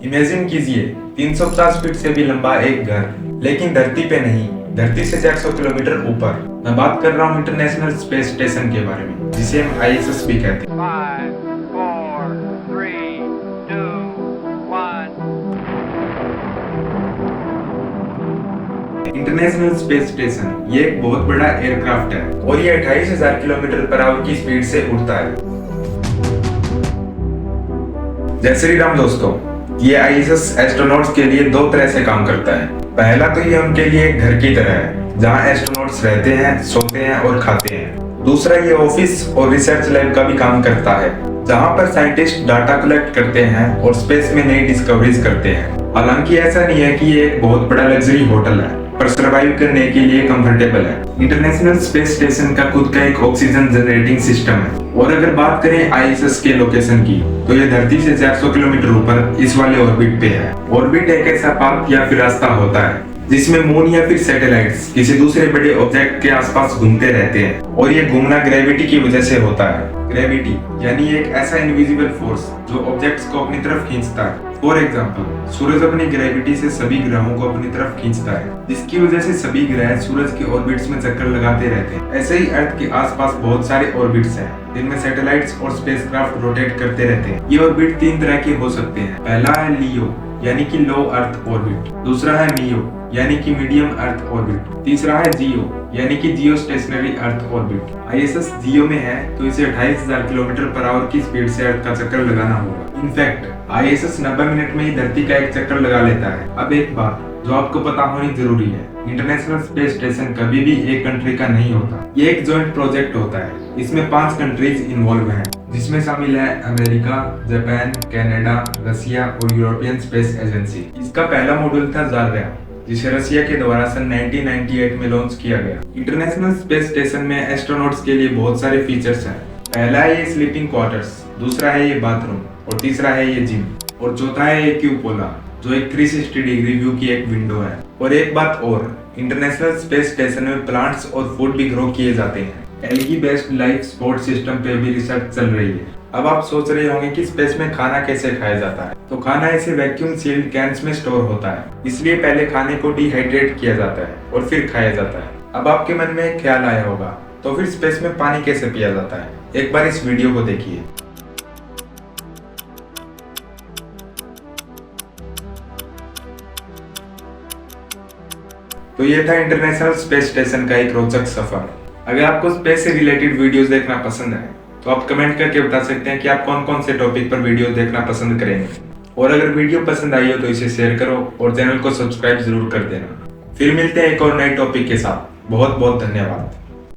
Imagine कीजिए 350 feet से भी लंबा एक घर, लेकिन धरती पे नहीं, धरती से 400 किलोमीटर ऊपर। मैं बात कर रहा हूँ इंटरनेशनल स्पेस स्टेशन के बारे में, जिसे हम ISS भी कहते हैं। 5, 4, 3, 2, 1। इंटरनेशनल स्पेस स्टेशन ये एक बहुत बड़ा एयरक्राफ्ट है और ये 28,000 किलोमीटर पर आवर की स्पीड से उड़ता है। जय श्री राम दोस्तों, ये ISS एस्ट्रोनॉट्स के लिए दो तरह से काम करता है। पहला तो ये उनके लिए एक घर की तरह है, जहाँ एस्ट्रोनॉट्स रहते हैं, सोते हैं और खाते हैं। दूसरा ये ऑफिस और रिसर्च लैब का भी काम करता है, जहाँ पर साइंटिस्ट डाटा कलेक्ट करते हैं और स्पेस में नई डिस्कवरीज करते हैं। हालांकि ऐसा नहीं है कि ये एक बहुत बड़ा लग्जरी होटल है, पर सर्वाइव करने के लिए कंफर्टेबल है। इंटरनेशनल स्पेस स्टेशन का खुद का एक ऑक्सीजन जनरेटिंग सिस्टम है। और अगर बात करें ISS के लोकेशन की, तो ये धरती से 400 किलोमीटर ऊपर इस वाले ऑर्बिट पे है। ऑर्बिट एक ऐसा पाथ या फिर रास्ता होता है जिसमें मून या फिर सैटेलाइट्स किसी दूसरे बड़े ऑब्जेक्ट के आसपास घूमते रहते हैं, और ये घूमना ग्रेविटी की वजह से होता है। ग्रेविटी यानी एक ऐसा इनविजिबल फोर्स जो ऑब्जेक्ट्स को अपनी तरफ खींचता है। फॉर एग्जाम्पल, सूरज अपनी ग्रेविटी से सभी ग्रहों को अपनी तरफ खींचता है, जिसकी वजह से सभी ग्रह सूरज के ऑर्बिट्स में चक्कर लगाते रहते हैं। ऐसे ही अर्थ के आसपास बहुत सारे ऑर्बिट्स हैं, जिनमें सैटेलाइट्स और स्पेसक्राफ्ट रोटेट करते रहते हैं। ये ऑर्बिट तीन तरह के हो सकते हैं। पहला है लियो यानी कि लो अर्थ ऑर्बिट, दूसरा है मियो यानी कि मीडियम अर्थ ऑर्बिट, तीसरा है जियो यानी कि जियो स्टेशनरी अर्थ ऑर्बिट। ISS जियो में है तो इसे 28,000 किलोमीटर पर आवर की स्पीड से अर्थ का चक्कर लगाना होगा। इनफैक्ट ISS 90 मिनट में ही धरती का एक चक्कर लगा लेता है। अब एक बात जो आपको पता होनी जरूरी है, इंटरनेशनल स्पेस स्टेशन कभी भी एक कंट्री का नहीं होता। ये एक जॉइंट प्रोजेक्ट होता है। इसमें 5 कंट्रीज इन्वॉल्व हैं, जिसमें शामिल है अमेरिका, जापान, कनाडा, रसिया और यूरोपियन स्पेस एजेंसी। इसका पहला मॉड्यूल था ज़ार्या, जिसे रसिया के द्वारा सन 1998 में लॉन्च किया गया। इंटरनेशनल स्पेस स्टेशन में एस्ट्रोनॉट्स के लिए बहुत सारे फीचर्स हैं। पहला है ये स्लीपिंग क्वार्टर्स, दूसरा है ये बाथरूम, और तीसरा है ये जिम, और चौथा है ये क्यूपोला, जो एक 360 डिग्री व्यू की एक विंडो है। और एक बात और, इंटरनेशनल स्पेस स्टेशन में प्लांट्स और फूड भी ग्रो किए जाते हैं। Algae based life support system पे भी रिसर्च चल रही है। अब आप सोच रहे होंगे कि स्पेस में खाना कैसे खाया जाता है, तो खाना ऐसे वैक्यूम सील्ड कैन्स में स्टोर होता है, इसलिए पहले खाने को डिहाइड्रेट किया जाता है और फिर खाया जाता है। अब आपके मन में एक ख्याल आया होगा, तो फिर स्पेस में पानी कैसे पिया जाता है? एक बार इस वीडियो को देखिए। तो ये था इंटरनेशनल स्पेस स्टेशन का एक रोचक सफर। अगर आपको स्पेस से रिलेटेड वीडियोस देखना पसंद है, तो आप कमेंट करके बता सकते हैं कि आप कौन कौन से टॉपिक पर वीडियो देखना पसंद करेंगे। और अगर वीडियो पसंद आई हो तो इसे शेयर करो और चैनल को सब्सक्राइब जरूर कर देना। फिर मिलते हैं एक और नए टॉपिक के साथ। बहुत बहुत धन्यवाद।